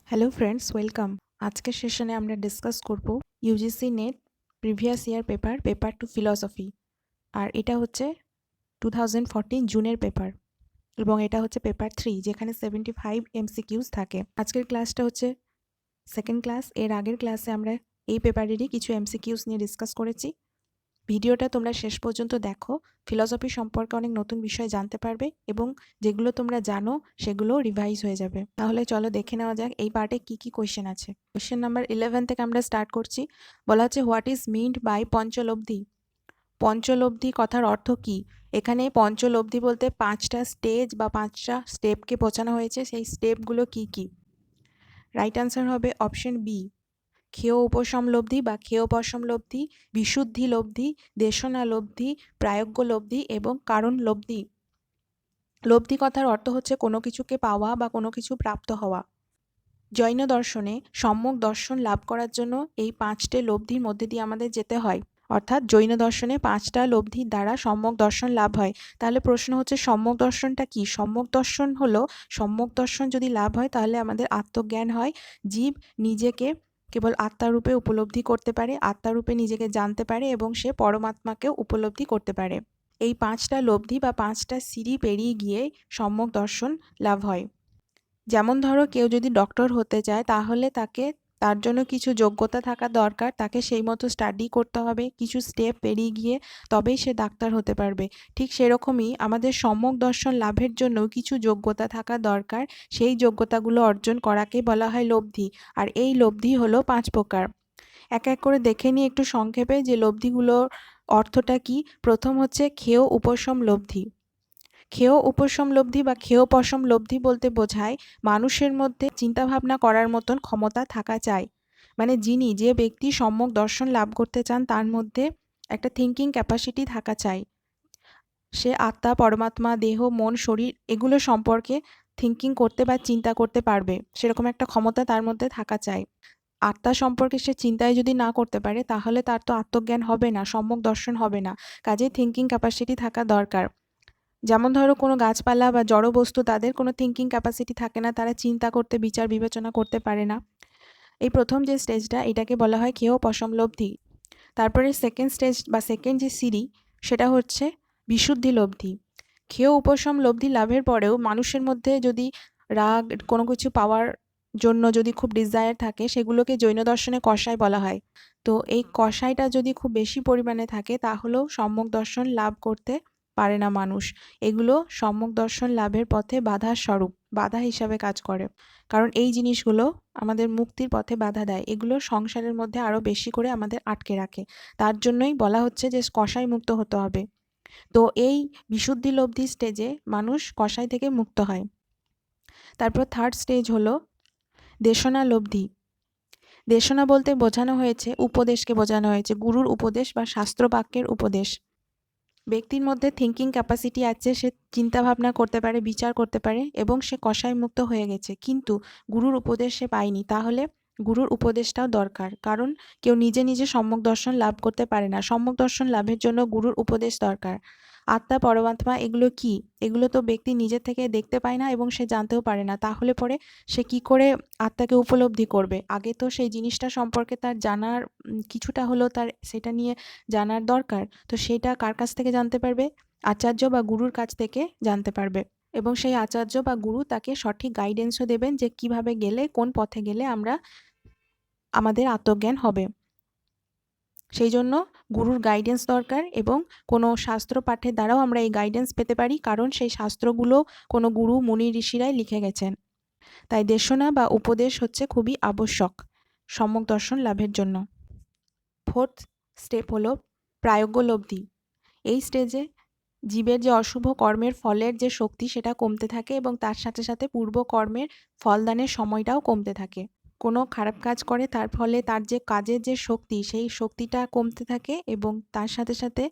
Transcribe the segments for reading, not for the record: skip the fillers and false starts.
Hello friends, welcome. আজকের সেশনে আমরা ডিসকাস করব UGC NET previous year paper 2 philosophy. আর এটা হচ্ছে 2014 জুনের পেপার এবং এটা হচ্ছে পেপার 3 যেখানে 75 এমসিকিউস থাকে। আজকের ক্লাসটা হচ্ছে সেকেন্ড ক্লাস। এর আগের ক্লাসে আমরা এই পেপারেরই কিছু এমসিকিউস নিয়ে ডিসকাস করেছি। ভিডিওটা তোমরা শেষ পর্যন্ত দেখো, ফিলসফি সম্পর্কে অনেক নতুন বিষয় জানতে পারবে এবং যেগুলো তোমরা জানো সেগুলো রিভাইজ হয়ে যাবে। তাহলে চলো দেখে নেওয়া যাক এই পার্টে কি কি কোয়েশ্চেন আছে। কোয়েশ্চেন নাম্বার 11 থেকে আমরা স্টার্ট করছি। বলা হচ্ছে হোয়াট ইজ মিন্ড বাই পঞ্চলব্ধি। পঞ্চলব্ধি কথার অর্থ কি? এখানে পঞ্চলব্ধি বলতে 5টা স্টেজ বা 5টা স্টেপকে বোঝানো হয়েছে। সেই স্টেপগুলো কি কি? রাইট আনসার হবে অপশন বি, ক্ষেয় উপশম লব্ধি বা ক্ষেয়োপশম লব্ধি, বিশুদ্ধি লব্ধি, দেশনা লব্ধি, প্রায়োগ্য লব্ধি এবং কারণ লব্ধি। লব্ধি কথার অর্থ হচ্ছে কোনো কিছুকে পাওয়া বা কোনো কিছু প্রাপ্ত হওয়া। জৈন দর্শনে সম্যক দর্শন লাভ করার জন্য এই 5টে লব্ধির মধ্যে দিয়ে আমাদের যেতে হয়। অর্থাৎ জৈন দর্শনে 5টা লব্ধির দ্বারা সম্যক দর্শন লাভ হয়। তাহলে প্রশ্ন হচ্ছে সম্যক দর্শনটা কি? সম্যক দর্শন হলো, সম্যক দর্শন যদি লাভ হয় তাহলে আমাদের আত্মজ্ঞান হয়। জীব নিজেকে কেবল আত্মারূপে উপলব্ধি করতে পারে, আত্মারূপে নিজেকে জানতে পারে এবং সে পরমাত্মাকেও উপলব্ধি করতে পারে। এই 5টা লব্ধি বা 5টা সিঁড়ি পেরিয়ে গিয়ে সম্যক দর্শন লাভ হয়। যেমন ধরো কেউ যদি ডক্টর হতে চায় তাহলে তার জন্য কিছু যোগ্যতা থাকা দরকার, তাকে সেই মতো স্টাডি করতে হবে, কিছু স্টেপ পেরিয়ে গিয়ে তবেই সে ডাক্তার হতে পারবে। ঠিক সেরকমই আমাদের সম্যক দর্শন লাভের জন্য কিছু যোগ্যতা থাকা দরকার, সেই যোগ্যতাগুলো অর্জন করাকে বলা হয় লব্ধি। আর এই লব্ধি হলো 5 প্রকার। এক এক করে দেখে নিই একটু সংক্ষেপে যে লব্ধিগুলোর অর্থটা কি। প্রথম হচ্ছে ক্ষেয় উপশম লব্ধি। ক্ষেয় উপশম লব্ধি বা ক্ষেয়োপশম লব্ধি বলতে বোঝায় মানুষের মধ্যে চিন্তাভাবনা করার মতন ক্ষমতা থাকা চাই। মানে যে ব্যক্তি সম্যক দর্শন লাভ করতে চান তার মধ্যে একটা থিঙ্কিং ক্যাপাসিটি থাকা চাই। সে আত্মা, পরমাত্মা, দেহ, মন, শরীর এগুলো সম্পর্কে থিঙ্কিং করতে বা চিন্তা করতে পারবে, সেরকম একটা ক্ষমতা তার মধ্যে থাকা চাই। আত্মা সম্পর্কে সে চিন্তায় যদি না করতে পারে তাহলে তার তো আত্মজ্ঞান হবে না, সম্যক দর্শন হবে না। কাজেই থিঙ্কিং ক্যাপাসিটি থাকা দরকার। যেমন ধরো কোনো গাছপালা বা জড় বস্তু, তাদের কোনো থিঙ্কিং ক্যাপাসিটি থাকে না, তারা চিন্তা করতে, বিচার বিবেচনা করতে পারে না। এই প্রথম যে স্টেজটা এটাকে বলা হয় ক্ষেয়োপশম লব্ধি। তারপরে সেকেন্ড স্টেজ বা সেকেন্ড যে সিঁড়ি সেটা হচ্ছে বিশুদ্ধি লব্ধি। ক্ষেয় উপশম লব্ধি লাভের পরেও মানুষের মধ্যে যদি রাগ, কোনো কিছু পাওয়ার জন্য যদি খুব ডিজায়ার থাকে, সেগুলোকে জৈন দর্শনে কষায় বলা হয়। তো এই কষায়টা যদি খুব বেশি পরিমাণে থাকে তাহলেও সম্যক দর্শন লাভ করতে পারে না মানুষ। এগুলো সম্যক দর্শন লাভের পথে বাধার স্বরূপ, বাধা হিসাবে কাজ করে। কারণ এই জিনিসগুলো আমাদের মুক্তির পথে বাধা দেয়, এগুলো সংসারের মধ্যে আরও বেশি করে আমাদের আটকে রাখে। তার জন্যই বলা হচ্ছে যে কষায় মুক্ত হতে হবে। তো এই বিশুদ্ধি লব্ধি স্টেজে মানুষ কষায় থেকে মুক্ত হয়। তারপর থার্ড স্টেজ হলো দেশনা লব্ধি। দেশনা বলতে বোঝানো হয়েছে উপদেশকে বোঝানো হয়েছে, গুরুর উপদেশ বা শাস্ত্রবাক্যের উপদেশ। ব্যক্তির মধ্যে থিঙ্কিং ক্যাপাসিটি আছে, সে চিন্তা ভাবনা করতে পারে, বিচার করতে পারে এবং সে কষায় মুক্ত হয়ে গেছে, কিন্তু গুরুর উপদেশ সে পায়নি। তাহলে গুরুর উপদেশটাও দরকার, কারণ কেউ নিজে নিজে সম্যক দর্শন লাভ করতে পারে না। সম্যক দর্শন লাভের জন্য গুরুর উপদেশ দরকার। আত্মা, পরমাত্মা এগুলো কি? এগুলো তো ব্যক্তি নিজে থেকে দেখতে পায় না এবং সে জানতেও পারে না। তাহলে পরে সে কি করে আত্মাকে উপলব্ধি করবে? আগে তো সেই জিনিসটা সম্পর্কে তার জানার কিছুটা হলেও তার সেটা নিয়ে জানার দরকার। তো সেটা কার কাছ থেকে জানতে পারবে? আচার্য বা গুরুর কাছ থেকে জানতে পারবে এবং সেই আচার্য বা গুরু তাকে সঠিক গাইডেন্সও দেবেন যে কিভাবে গেলে, কোন পথে গেলে আমাদের আত্মজ্ঞান হবে। সেই জন্য গুরুর গাইডেন্স দরকার এবং কোনো শাস্ত্র পাঠের দ্বারাও আমরা এই গাইডেন্স পেতে পারি, কারণ সেই শাস্ত্রগুলো কোনো গুরু, মুনি, ঋষিরাই লিখে গেছেন। তাই দেশনা বা উপদেশ হচ্ছে খুবই আবশ্যক সম্যক দর্শন লাভের জন্য। ফোর্থ স্টেপ হলো প্রায়োগ্য লব্ধি। এই স্টেজে জীবের যে অশুভ কর্মের ফলের যে শক্তি সেটা কমতে থাকে এবং তার সাথে সাথে পূর্ব কর্মের ফলদানের সময়টাও কমতে থাকে। কোনো খারাপ কাজ করে তার ফলে তার যে কাজের যে শক্তি, সেই শক্তিটা কমতে থাকে এবং তার সাথে সাথে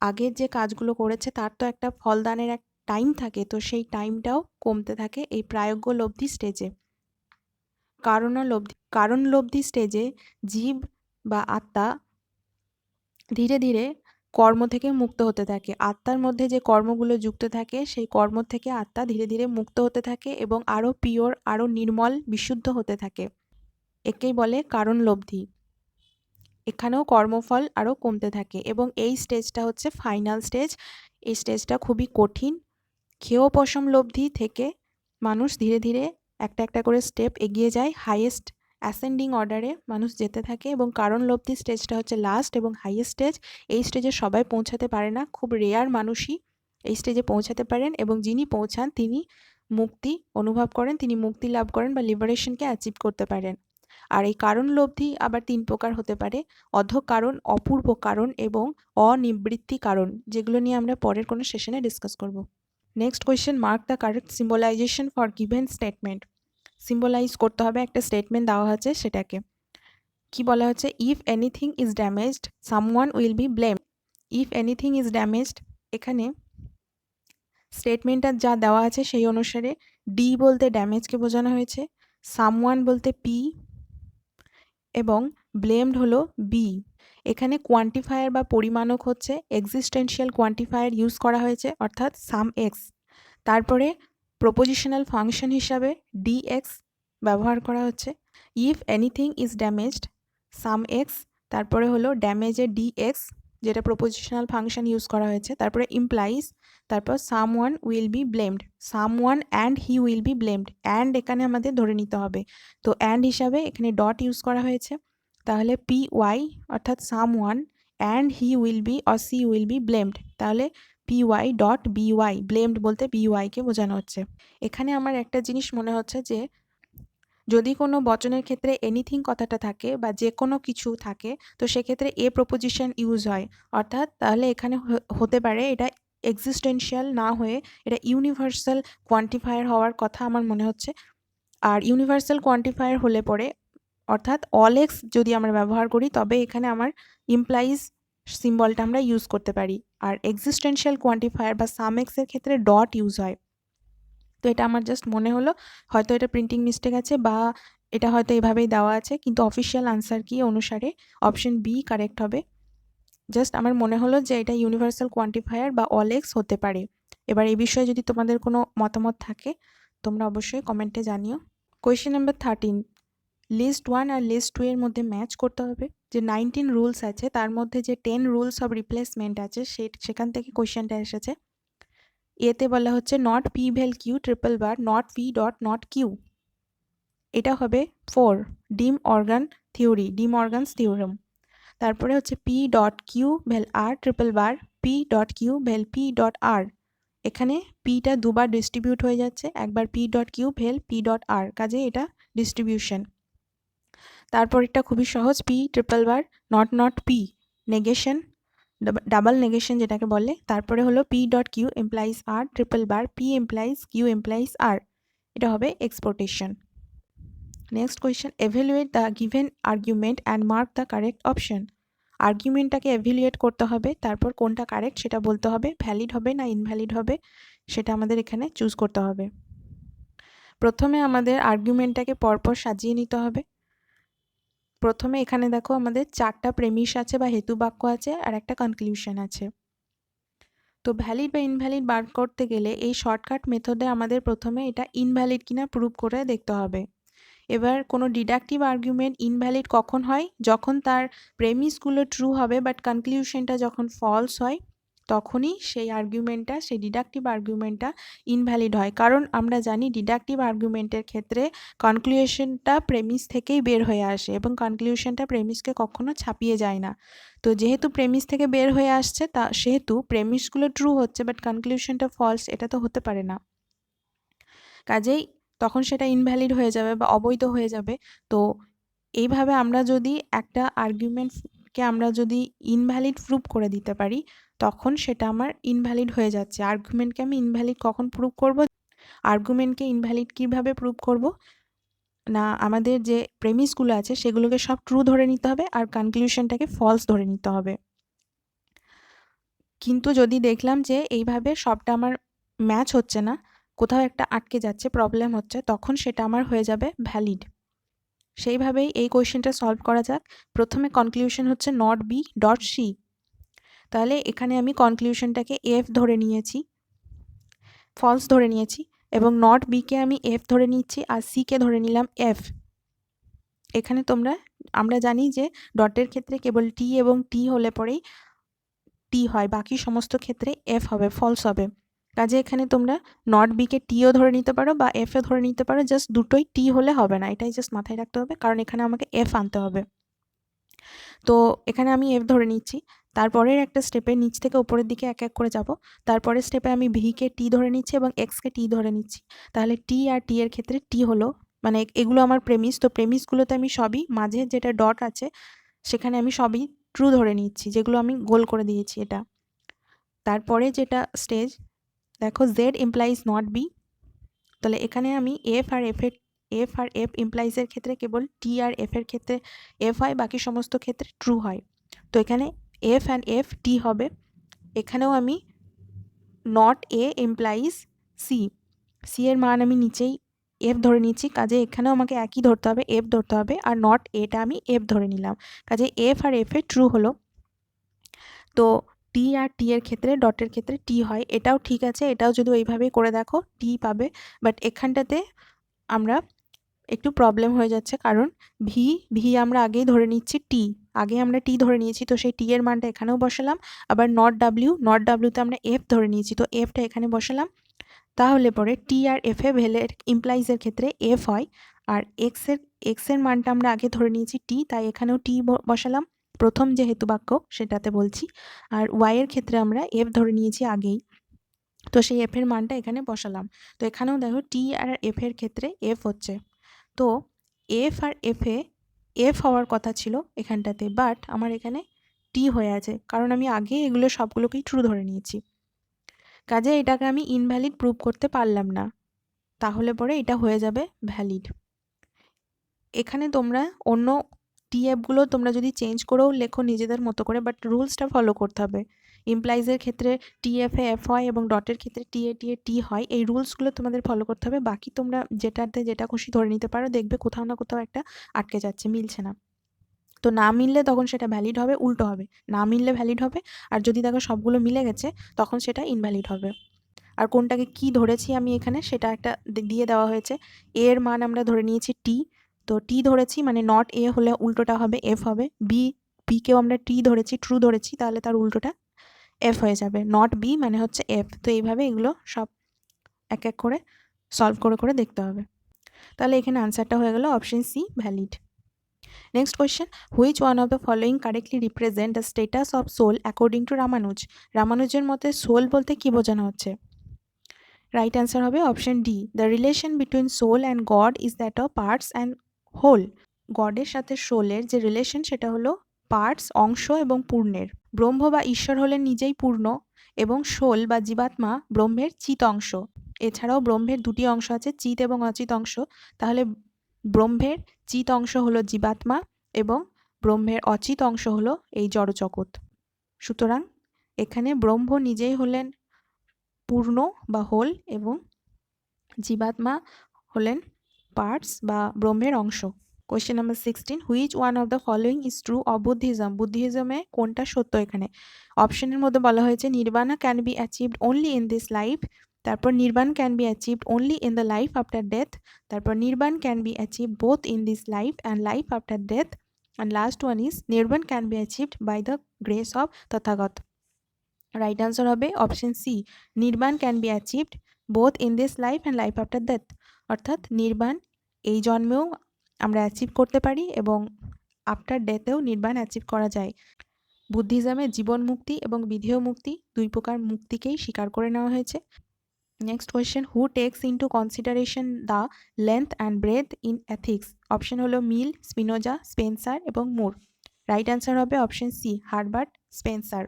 আগের যে কাজগুলো করেছে তার তো একটা ফলদানের এক টাইম থাকে, তো সেই টাইমটাও কমতে থাকে এই প্রায়োগ্য লব্ধি স্টেজে। কারণ লব্ধি স্টেজে জীব বা আত্মা ধীরে ধীরে কর্ম থেকে মুক্ত হতে থাকে। আত্মার মধ্যে যে কর্মগুলো যুক্ত থাকে সেই কর্ম থেকে আত্মা ধীরে ধীরে মুক্ত হতে থাকে এবং আরও পিওর, আরও নির্মল, বিশুদ্ধ হতে থাকে। একেই বলে কারণ লব্ধি। এখানেও কর্মফল আরও কমতে থাকে এবং এই স্টেজটা হচ্ছে ফাইনাল স্টেজ। এই স্টেজটা খুবই কঠিন। ক্ষেয়পশম লব্ধি থেকে মানুষ ধীরে ধীরে একটা একটা করে স্টেপ এগিয়ে যায়, হাইয়েস্ট অ্যাসেন্ডিং অর্ডারে মানুষ যেতে থাকে এবং কারণ লব্ধি স্টেজটা হচ্ছে লাস্ট এবং হাইয়েস্ট স্টেজ। এই স্টেজে সবাই পৌঁছাতে পারে না, খুব রেয়ার মানুষই এই স্টেজে পৌঁছাতে পারেন এবং যিনি পৌঁছান তিনি মুক্তি অনুভব করেন, তিনি মুক্তি লাভ করেন বা লিবারেশনকে অ্যাচিভ করতে পারেন। আর এই কারণ লব্ধি আবার 3 প্রকার হতে পারে: অধ কারণ, অপূর্ব কারণ এবং অনিবৃত্তি কারণ, যেগুলো নিয়ে আমরা পরের কোনো সেশনে ডিসকাস করব। Next question, mark the correct symbolization for given statement. Symbolize করতে হবে, একটা স্টেটমেন্ট দেওয়া আছে সেটাকে। কি বলা হচ্ছে? If anything is damaged someone will be blamed. If anything is damaged, এখানে স্টেটমেন্টটা যা দেওয়া আছে সেই অনুসারে ডি বলতে ড্যামেজকে বোঝানো হয়েছে, সামওয়ান বলতে পি এবং ব্লেমড হলো বি। এখানে কোয়ান্টিফায়ার বা পরিমাণক হচ্ছে এক্সিস্টেন্সিয়াল কোয়ান্টিফায়ার ইউজ করা হয়েছে, অর্থাৎ সাম এক্স। তারপরে প্রপোজিশনাল ফাংশন হিসাবে ডিএক্স ব্যবহার করা হচ্ছে। If anything is damaged some x, তারপরে হলো ড্যামেজের ডিএক্স, যেটা প্রপোজিশনাল ফাংশন ইউজ করা হয়েছে। তারপরে ইমপ্লাইজ, তারপর someone will be blamed, someone and he will be blamed. And এখানে আমাদের ধরে নিতে হবে, তো অ্যান্ড হিসাবে এখানে ডট ইউজ করা হয়েছে। তাহলে পি ওয়াই অর্থাৎ someone and he will be or C will be blamed, তাহলে পি.ওয়াই ডট বি.ওয়াই, ব্লেমড বলতে বি.ওয়াইকে বোঝানো হচ্ছে। এখানে আমার একটা জিনিস মনে হচ্ছে যে যদি কোনো বচনের ক্ষেত্রে এনিথিং কথাটা থাকে বা যে কোনো কিছু থাকে, তো সেক্ষেত্রে এ প্রপোজিশন ইউজ হয়, অর্থাৎ তাহলে এখানে হতে পারে এটা এক্সিস্টেন্সিয়াল না হয়ে এটা ইউনিভার্সাল কোয়ান্টিফায়ার হওয়ার কথা আমার মনে হচ্ছে। আর ইউনিভার্সাল কোয়ান্টিফায়ার হলে পরে অর্থাৎ অল এক্স যদি আমরা ব্যবহার করি তবে এখানে আমার ইমপ্লাইজ সিম্বলটা আমরা ইউজ করতে পারি। আর এক্সিস্টেন্সিয়াল কোয়ান্টিফায়ার বা সাম এক্সের ক্ষেত্রে ডট ইউজ হয়। তো এটা আমার জাস্ট মনে হলো, হয়তো এটা প্রিন্টিং মিস্টেক আছে বা এটা হয়তো এভাবেই দেওয়া আছে, কিন্তু অফিসিয়াল আনসার কি অনুসারে অপশন বি কারেক্ট হবে। জাস্ট আমার মনে হলো যে এটা ইউনিভার্সাল কোয়ান্টিফায়ার বা অল এক্স হতে পারে। এবার এই বিষয়ে যদি তোমাদের কোনো মতামত থাকে তোমরা অবশ্যই কমেন্টে জানিও। কোয়েশ্চেন নাম্বার 13, লিস্ট 1 আর লিস্ট 2 এর মধ্যে ম্যাচ করতে হবে। যে 19 রুলস আছে তার মধ্যে যে 10 রুলস অফ রিপ্লেসমেন্ট আছে সেখান থেকে কোয়েশ্চেনটা এসেছে। এতে বলা হচ্ছে not P vel Q triple bar not P dot not Q. এটা হবে 4 De Morgan theory, De Morgan's theorem. তারপরে হচ্ছে P dot Q vel R triple bar P dot Q vel P dot R. এখানে পিটা দুবার distribute হয়ে যাচ্ছে, একবার P dot Q vel P dot R, কাজে এটা ডিস্ট্রিবিউশন। তারপর এটা খুবই সহজ, P triple bar not not P, negation, double negation যেটাকে বলে। তারপরে হলো P dot Q implies R triple bar P implies Q implies R, এটা হবে exportation. Next question, evaluate the given argument and mark the correct option. আর্গুমেন্টটাকে evaluate করতে হবে, তারপর কোনটা কারেক্ট সেটা বলতে হবে, ভ্যালিড হবে না ইনভ্যালিড হবে সেটা আমাদের এখানে চুজ করতে হবে। প্রথমে আমাদের আর্গুমেন্টটাকে পরপর সাজিয়ে নিতে হবে। প্রথমে এখানে দেখো আমাদের 4টা প্রেমিস আছে বা হেতু বাক্য আছে আর একটা কনক্লুশন আছে। তো ভ্যালিড বা ইনভ্যালিড বার করতে গেলে এই শর্টকাট মেথডে আমাদের প্রথমে এটা ইনভ্যালিড কিনা প্রুভ করে দেখতে হবে। এবার কোনো ডিডাকটিভ আর্গুমেন্ট ইনভ্যালিড কখন হয়? যখন তার প্রেমিসগুলো ট্রু হবে বাট কনক্লুশনটা যখন ফলস হয় তখনই সেই আর্গুমেন্টটা, সেই ডিডাকটিভ আর্গুমেন্টটা ইনভ্যালিড হয়। কারণ আমরা জানি ডিডাকটিভ আর্গুমেন্টের ক্ষেত্রে কনক্লুশনটা প্রেমিস থেকেই বের হয়ে আসে এবং কনক্লুশনটা প্রেমিসকে কখনো ছাপিয়ে যায় না। তো যেহেতু প্রেমিস থেকে বের হয়ে আসছে তা সেহেতু প্রেমিসগুলো ট্রু হচ্ছে বাট কনক্লুশনটা ফলস, এটা তো হতে পারে না। কাজেই তখন সেটা ইনভ্যালিড হয়ে যাবে বা অবৈধ হয়ে যাবে। তো এইভাবে আমরা যদি একটা আর্গুমেন্টকে আমরা যদি ইনভ্যালিড প্রুভ করে দিতে পারি তখন সেটা আমার ইনভ্যালিড হয়ে যাচ্ছে। আর্গুমেন্টকে আমি ইনভ্যালিড কখন প্রুভ করব? আর্গুমেন্টকে ইনভ্যালিড কিভাবে প্রুভ করব না, আমাদের যে প্রেমিসগুলো আছে সেগুলোকে সব ট্রু ধরে নিতে হবে আর কনক্লুশনটাকে ফলস ধরে নিতে হবে। কিন্তু যদি দেখলাম যে এইভাবে সবটা আমার ম্যাচ হচ্ছে না, কোথাও একটা আটকে যাচ্ছে, প্রবলেম হচ্ছে, তখন সেটা আমার হয়ে যাবে ভ্যালিড। সেইভাবেই এই কোয়েশ্চেনটা সলভ করা যাক। প্রথমে কনক্লুশন হচ্ছে নট বি ডট সি, তাহলে এখানে আমি কনক্লুশনটাকে এফ ধরে নিয়েছি, ফলস ধরে নিয়েছি, এবং নট বিকে আমি এফ ধরে নিচ্ছি আর সিকে ধরে নিলাম এফ। এখানে আমরা জানি যে ডটের ক্ষেত্রে কেবল টি এবং টি হলে পরেই টি হয়, বাকি সমস্ত ক্ষেত্রে এফ হবে, ফলস হবে। কাজে এখানে তোমরা নট বিকে টিও ধরে নিতে পারো বা এফ এ ধরে নিতে পারো, জাস্ট দুটোই টি হলে হবে না, এটাই জাস্ট মাথায় রাখতে হবে, কারণ এখানে আমাকে এফ আনতে হবে। তো এখানে আমি এফ ধরে নিচ্ছি। তারপরের একটা স্টেপে নিচ থেকে উপরের দিকে এক এক করে যাব। তারপরের স্টেপে আমি ভিকে টি ধরে নিচ্ছি এবং এক্সকে টি ধরে নিচ্ছি। তাহলে টি আর টি এর ক্ষেত্রে টি হলো, মানে এগুলো আমার প্রেমিস। তো প্রেমিসগুলোতে আমি সবই, মাঝে যেটা ডট আছে সেখানে আমি সবই ট্রু ধরে নিচ্ছি, যেগুলো আমি গোল করে দিয়েছি এটা। তারপরে যেটা স্টেজ, দেখো জেড ইমপ্লাইজ নট বি। তাহলে এখানে আমি এফ আর এফ ইমপ্লাইজের ক্ষেত্রে কেবল টি আর এফ এর ক্ষেত্রে এফ হয়, বাকি সমস্ত ক্ষেত্রে ট্রু হয়। তো এখানে এফ অ্যান্ড এফ টি হবে। এখানেও আমি not A implies C, C এর মান আমি নিচেই এফ ধরে নিচ্ছি, কাজে এখানেও আমাকে একই ধরতে হবে, এফ ধরতে হবে, আর নট এটা আমি এফ ধরে নিলাম, কাজে এফ আর এফ এ ট্রু হলো। তো টি আর টি এর ক্ষেত্রে ডটের ক্ষেত্রে টি হয়, এটাও ঠিক আছে, এটাও যদি ওইভাবেই করে দেখো টি পাবে। বাট এখানটাতে আমরা একটু প্রবলেম হয়ে যাচ্ছে, কারণ ভি আমরা আগেই ধরে নিচ্ছি টি, আগে আমরা টি ধরে নিয়েছি, তো সেই টি এর মানটা এখানেও বসালাম। আবার নট ডাব্লিউতে আমরা এফ ধরে নিয়েছি, তো এফটা এখানে বসালাম। তাহলে পরে টি আর এফ এ ভ্যালের ইমপ্লাইজের ক্ষেত্রে এফ হয়, আর এক্সের মানটা আমরা আগে ধরে নিয়েছি টি, তাই এখানেও টি বসালাম, প্রথম যে হেতুবাক্য সেটাতে বলছি। আর ওয়াই এর ক্ষেত্রে আমরা এফ ধরে নিয়েছি আগেই, তো সেই এফ এর মানটা এখানে বসালাম। তো এখানেও দেখো টি আর এফ এর ক্ষেত্রে এফ হচ্ছে। তো এফ আর এফ হওয়ার কথা ছিল এখানটাতে, বাট আমার এখানে টি হয়ে আছে, কারণ আমি আগে এগুলো সবগুলোকেই ট্রু ধরে নিয়েছি। কাজে এটাকে আমি ইনভ্যালিড প্রুভ করতে পারলাম না, তাহলে পরে এটা হয়ে যাবে ভ্যালিড। এখানে তোমরা অন্য টিএফগুলো তোমরা যদি চেঞ্জ করেও লেখো নিজেদের মতো করে, বাট রুলসটা ফলো করতে হবে। ইমপ্লাইজের ক্ষেত্রে টিএফ এ এফ হয় এবং ডটের ক্ষেত্রে টি এ টি হয়, এই রুলসগুলো তোমাদের ফলো করতে হবে। বাকি তোমরা যেটাতে যেটা খুশি ধরে নিতে পারো, দেখবে কোথাও না কোথাও একটা আটকে যাচ্ছে, মিলছে না। তো না মিললে তখন সেটা ভ্যালিড হবে, উল্টো হবে, না মিললে ভ্যালিড হবে, আর যদি দেখো সবগুলো মিলে গেছে তখন সেটা ইনভ্যালিড হবে। আর কোনটাকে কি ধরেছি আমি এখানে সেটা একটা দিয়ে দেওয়া হয়েছে। এ এর মান আমরা ধরে নিয়েছি টি, তো টি ধরেছি মানে নট এ হলে উল্টোটা হবে এফ হবে। বিকেও আমরা টি ধরেছি, ট্রু ধরেছি, তাহলে তার উল্টোটা এফ হয়ে যাবে। নট বি মানে হচ্ছে এফ। তো এইভাবে এগুলো সব এক এক করে সলভ করে করে দেখতে হবে। তাহলে এখানে আনসারটা হয়ে গেল option C, valid. Next question, which one of the following correctly represent the status of soul according to Ramanuja. রামানুজের মতে সোল বলতে কি বোঝানো হচ্ছে? রাইট অ্যান্সার হবে option D, the relation between soul and God is that of parts and whole. গডের সাথে সোলের যে রিলেশন সেটা হলো পার্টস, অংশ এবং পূর্ণের। ব্রহ্ম বা ঈশ্বর হলেন নিজেই পূর্ণ, এবং সোল বা জীবাত্মা ব্রহ্মের চিত অংশ। এছাড়াও ব্রহ্মের দুটি অংশ আছে, চিত এবং অচিত অংশ। তাহলে ব্রহ্মের চিত অংশ হলো জীবাত্মা এবং ব্রহ্মের অচিত অংশ হলো এই জড়জগৎ। সুতরাং এখানে ব্রহ্ম নিজেই হলেন পূর্ণ বা হোল এবং জীবাত্মা হলেন পার্টস বা ব্রহ্মের অংশ। Question number 16, which one of the following is true of Buddhism. বুদ্ধিজমে কোনটা সত্য? এখানে অপশনের মধ্যে বলা হয়েছে nirvana can be achieved only in this life, তারপর nirvana can be achieved only in the life after death, তারপর nirvana can be achieve both in this life and life after death, and last one is nirvana can be achieved by the grace of Tathagata. Right answer হবে option C, নির্বাণ can be achieved both in this life and life after death. অর্থাৎ নির্বাণ এই জন্মেও আমরা achieve করতে পারি এবং after ডেথেও নির্বাণ achieve করা যায়। বুদ্ধিজমে জীবন মুক্তি এবং বিধেয় মুক্তি দুই প্রকার মুক্তিকেই স্বীকার করে নেওয়া হয়েছে। Next question, who takes into consideration the length and breadth in ethics. Option হলো মিল, স্পিনোজা, স্পেন্সার এবং মুর। রাইট অ্যান্সার হবে option C, Herbert Spencer.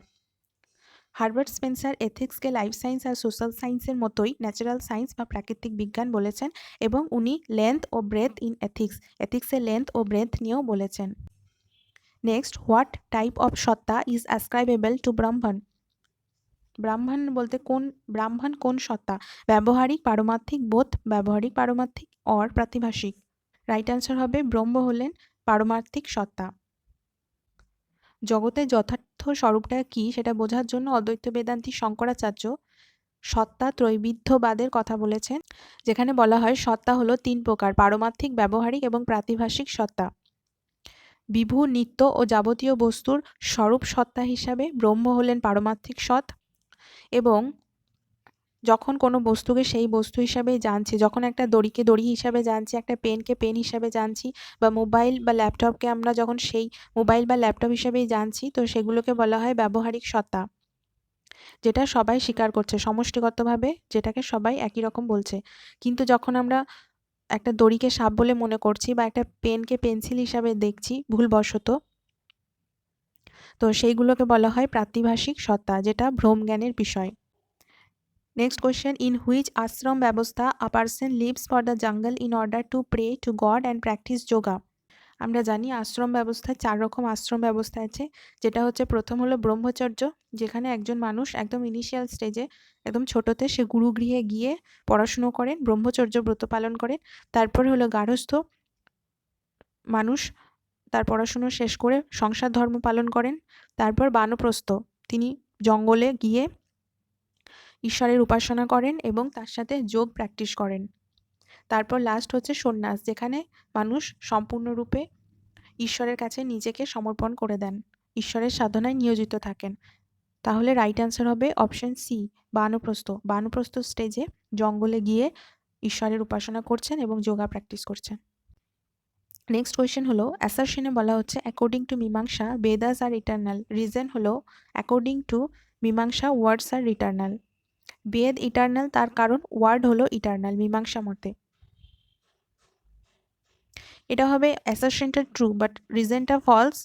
Herbert Spencer এথিক্সকে লাইফ সায়েন্স আর সোশ্যাল সায়েন্সের মতোই ন্যাচারাল সায়েন্স বা প্রাকৃতিক বিজ্ঞান বলেছেন, এবং উনি লেন্থ ও ব্রেথ ইন এথিক্সের লেন্থ ও ব্রেথ নিয়েও বলেছেন। নেক্সট, হোয়াট টাইপ অফ সত্তা is ascribable to Brahman. Brahman কোন সত্তা? ব্যবহারিক, পারমার্থিক, বোধ, ব্যবহারিক, পারমার্থিক অর প্রাতিভাসিক। রাইট অ্যান্সার হবে ব্রহ্ম হলেন পারমার্থিক সত্তা। জগতের যথার্থ স্বরূপটা কি সেটা বোঝার জন্য অদ্বৈত বেদান্তী শঙ্করাচার্য সত্তা ত্রৈবিধ্যবাদের কথা বলেছেন, যেখানে বলা হয় সত্তা হলো 3 প্রকার: পারমার্থিক, ব্যবহারিক এবং প্রাতিভাসিক সত্তা। বিভু, নিত্য ও যাবতীয় বস্তুর স্বরূপ সত্তা হিসাবে ব্রহ্ম হলেন পারমার্থিক সৎ, এবং যখন কোনো বস্তুকে সেই বস্তু হিসাবেই জানছি, যখন একটা দড়িকে দড়ি হিসাবে জানছি, একটা পেনকে পেন হিসাবে জানছি, বা মোবাইল বা ল্যাপটপকে আমরা যখন সেই মোবাইল বা ল্যাপটপ হিসাবেই জানছি, তো সেগুলোকে বলা হয় ব্যবহারিক সত্তা, যেটা সবাই স্বীকার করছে সমষ্টিগতভাবে, যেটাকে সবাই একই রকম বলছে। কিন্তু যখন আমরা একটা দড়িকে সাপ বলে মনে করছি বা একটা পেনকে পেন্সিল হিসাবে দেখছি ভুলবশত, তো সেইগুলোকে বলা হয় প্রাতিভাসিক সত্তা, যেটা ভ্রম জ্ঞানের বিষয়। Next question: in which ashram ব্যবস্থা a person leaves for the jungle in order to pray to God and practice yoga? আমরা জানি আশ্রম ব্যবস্থায় 4 রকম আশ্রম ব্যবস্থা আছে, যেটা হচ্ছে প্রথম হলো ব্রহ্মচর্য, যেখানে একজন মানুষ একদম ইনিশিয়াল স্টেজে একদম ছোটতে সে গুরুগৃহে গিয়ে পড়াশুনো করেন, ব্রহ্মচর্য ব্রত পালন করেন। তারপর হলো গার্হস্থ মানুষ তার পড়াশুনো শেষ করে সংসার ধর্ম পালন করেন। তারপর বানপ্রস্থ, তিনি জঙ্গলে গিয়ে ঈশ্বরের উপাসনা করেন এবং তার সাথে যোগ প্র্যাকটিস করেন। তারপর লাস্ট হচ্ছে সন্ন্যাস, যেখানে মানুষ সম্পূর্ণরূপে ঈশ্বরের কাছে নিজেকে সমর্পণ করে দেন, ঈশ্বরের সাধনায় নিয়োজিত থাকেন। তাহলে রাইট অ্যান্সার হবে অপশন সি, বানপ্রস্থ। বানপ্রস্থ স্টেজে জঙ্গলে গিয়ে ঈশ্বরের উপাসনা করছেন এবং যোগা প্র্যাকটিস করছেন। নেক্সট কোয়েশ্চেন হলো অ্যাসারশনে বলা হচ্ছে অ্যাকর্ডিং টু মীমাংসা বেদাস আর ইটার্নাল। রিজন হলো অ্যাকর্ডিং টু মীমাংসা ওয়ার্ডস আর ইটার্নাল। বেদ ইটার্নাল, তার কারণ ওয়ার্ড হলো ইটার্নাল মীমাংসা মতে। এটা হবে অ্যাসারশনটা ট্রু বাট রিজনটা false,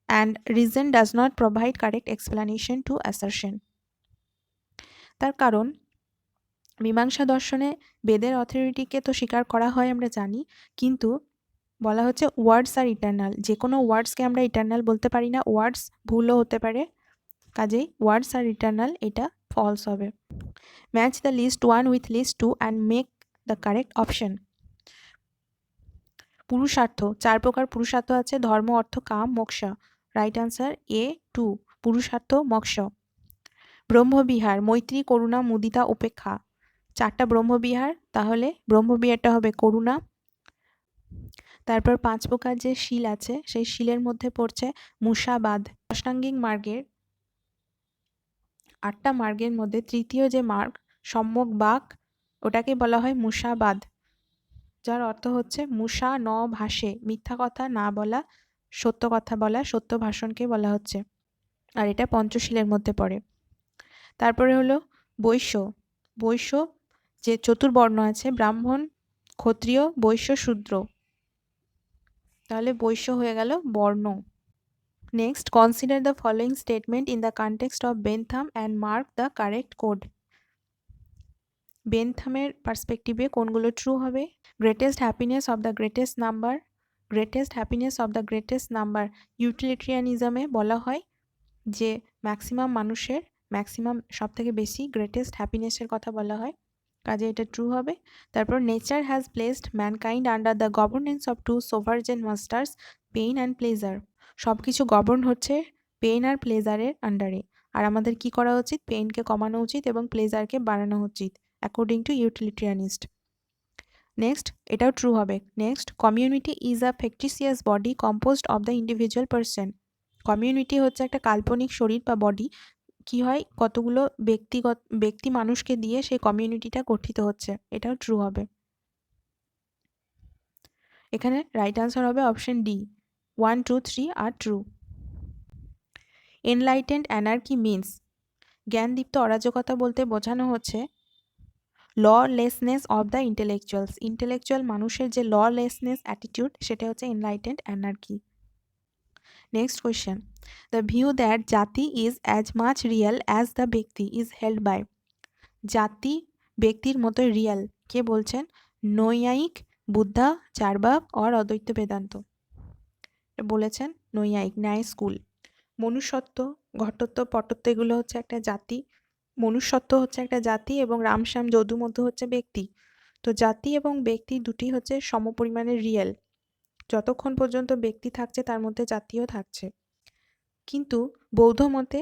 and reason does not provide correct explanation to assertion. তার কারণ মীমাংসা দর্শনে বেদের অথরিটিকে তো স্বীকার করা হয় আমরা জানি, কিন্তু বলা হচ্ছে ওয়ার্ডস আর ইটার্নাল, যে কোনো ওয়ার্ডসকে আমরা ইটার্নাল বলতে পারি না, ওয়ার্ডস ভুলও হতে পারে, কাজেই ওয়ার্ডস আর ইটার্নাল এটা ফলস হবে। Match the list 1 with list 2 and make the correct option. পুরুষার্থ, 4 প্রকার পুরুষার্থ আছে: ধর্ম, অর্থ, কাম, মোক্ষ। রাইট অ্যান্সার এ 2, পুরুষার্থ মোক্ষ। ব্রহ্মবিহার, মৈত্রী, করুণা, মুদিতা, উপেক্ষা। 4টা ব্রহ্মবিহার, তাহলে ব্রহ্মবিহারটা হবে করুণা। তারপর 5 প্রকার যে শীল আছে সেই শীলের মধ্যে পড়ছে মুষাবাদ। অষ্টাঙ্গিক মার্গের 8টা মার্গের মধ্যে তৃতীয় যে মার্গ সম্যক বাক, ওটাকে বলা হয় মুষাবাদ, যার অর্থ হচ্ছে মুষা ন ভাষে, মিথ্যা কথা না বলা, সত্য কথা বলা, সত্য ভাষণকে বলা হচ্ছে, আর এটা পঞ্চশীলের মধ্যে পড়ে। তারপরে হলো বৈশ্য। বৈশ্য যে চতুর্বর্ণ আছে ব্রাহ্মণ, ক্ষত্রিয়, বৈশ্য, শূদ্র, তাহলে বৈশ্য হয়ে গেল বর্ণ। Next, consider the following statement in the context of Bentham and mark the correct code. বেনথামের পার্সপেক্টিভে কোনগুলো ট্রু হবে? Greatest happiness of the greatest number, greatest happiness of the greatest number. ইউটিলিটিয়ানিজমে বলা হয় যে ম্যাক্সিমাম মানুষের ম্যাক্সিমাম সব থেকে বেশি গ্রেটেস্ট হ্যাপিনেসের কথা বলা হয়, কাজে এটা ট্রু হবে। তারপর nature has placed mankind under the governance of 2 sovereign masters, pain and pleasure. সব কিছু গভর্ন হচ্ছে পেইন আর প্লেজারের আন্ডারে, আর আমাদের কি করা উচিত? পেইনকে কমানো উচিত এবং প্লেজারকে বাড়ানো উচিত অ্যাকর্ডিং টু ইউটিলিটিয়ানিস্ট। নেক্সট, এটাও ট্রু হবে। Next, community is a fictitious body composed of the individual person. Community হচ্ছে একটা কাল্পনিক শরীর বা বডি, কি হয় কতগুলো ব্যক্তি মানুষকে দিয়ে সেই কমিউনিটিটা গঠিত হচ্ছে, এটাও ট্রু হবে। এখানে রাইট আনসার হবে option D, 1, 2, 3 are true. Enlightened anarchy means, জ্ঞানদীপ্ত অরাজকতা বলতে বোঝানো হচ্ছে lawlessness of the intellectuals. Intellectual মানুষের যে ললেসনেস অ্যাটিটিউড, সেটা হচ্ছে enlightened anarchy. Next question, the view that jati is as much real as the vyakti is held by. জাতি ব্যক্তির মতোই রিয়েল, কে বলছেন? নৈয়ায়িক, বুদ্ধা, চার্বাক অর অদ্বৈত বেদান্ত। বলেছেন নৈয়ায়িক, ন্যায় স্কুল। মনুষ্যত্ব, ঘটত্ব, পটত্ব এগুলো হচ্ছে একটা জাতি, মনুষ্যত্ব হচ্ছে একটা জাতি এবং রামশ্যাম যদুমধু হচ্ছে ব্যক্তি। তো জাতি এবং ব্যক্তি দুটি হচ্ছে সমপরিমাণে রিয়েল, যতক্ষণ পর্যন্ত ব্যক্তি থাকছে তার মধ্যে জাতিও থাকছে। কিন্তু বৌদ্ধ মতে,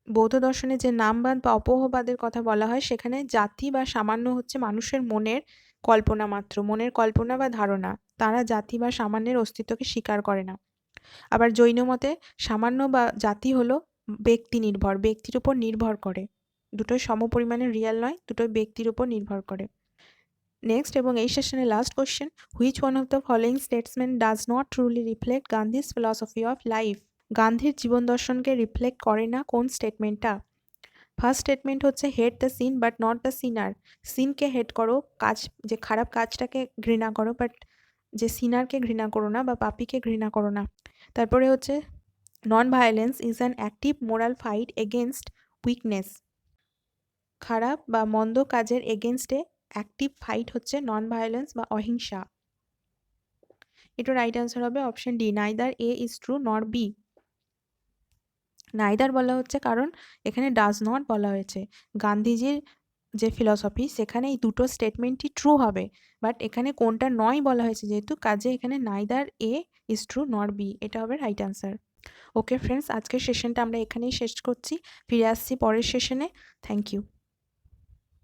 বৌদ্ধ দর্শনে যে নামবাদ বা অপোহবাদের কথা বলা হয় সেখানে জাতি বা সামান্য হচ্ছে মানুষের মনের কল্পনা মাত্র, মনের কল্পনা বা ধারণা। তারা জাতি বা সামান্যের অস্তিত্বকে স্বীকার করে না। আবার জৈন মতে সামান্য বা জাতি হলো ব্যক্তি নির্ভর, ব্যক্তির উপর নির্ভর করে। দুটোই সমপরিমাণে রিয়েল নয়, দুটোই ব্যক্তির উপর নির্ভর করে। নেক্সট এবং এই সেশনের last question, which one of the following statement does not truly reflect Gandhi's philosophy of life? গান্ধীর জীবন দর্শনকে রিফ্লেক্ট করে না কোন স্টেটমেন্টটা? ফার্স্ট স্টেটমেন্ট হচ্ছে hate the sin but not the sinner. সিনকে হেট করো, কাজ যে খারাপ কাজটাকে ঘৃণা করো, বাট যে সিনারকে ঘৃণা করো না বা পাপীকে ঘৃণা করো না। তারপরে হচ্ছে non violence is an active moral fight against weakness. খারাপ বা মন্দ কাজের এগেনস্টে অ্যাক্টিভ ফাইট হচ্ছে নন ভায়োলেন্স বা অহিংসা। এটা রাইট অ্যান্সার হবে option D, neither A is true nor B. Neither বলা হচ্ছে কারণ এখানে ডাজ নট বলা হয়েছে। গান্ধীজির যে ফিলসফি সেখানে এই দুটো স্টেটমেন্টই ট্রু হবে, বাট এখানে কোনটা নয় বলা হয়েছে যেহেতু, কাজে এখানে neither A is true nor B, এটা হবে রাইট অ্যান্সার। ওকে ফ্রেন্ডস, আজকের সেশনটা আমরা এখানেই শেষ করছি। ফিরে আসছি পরের সেশনে। Thank you.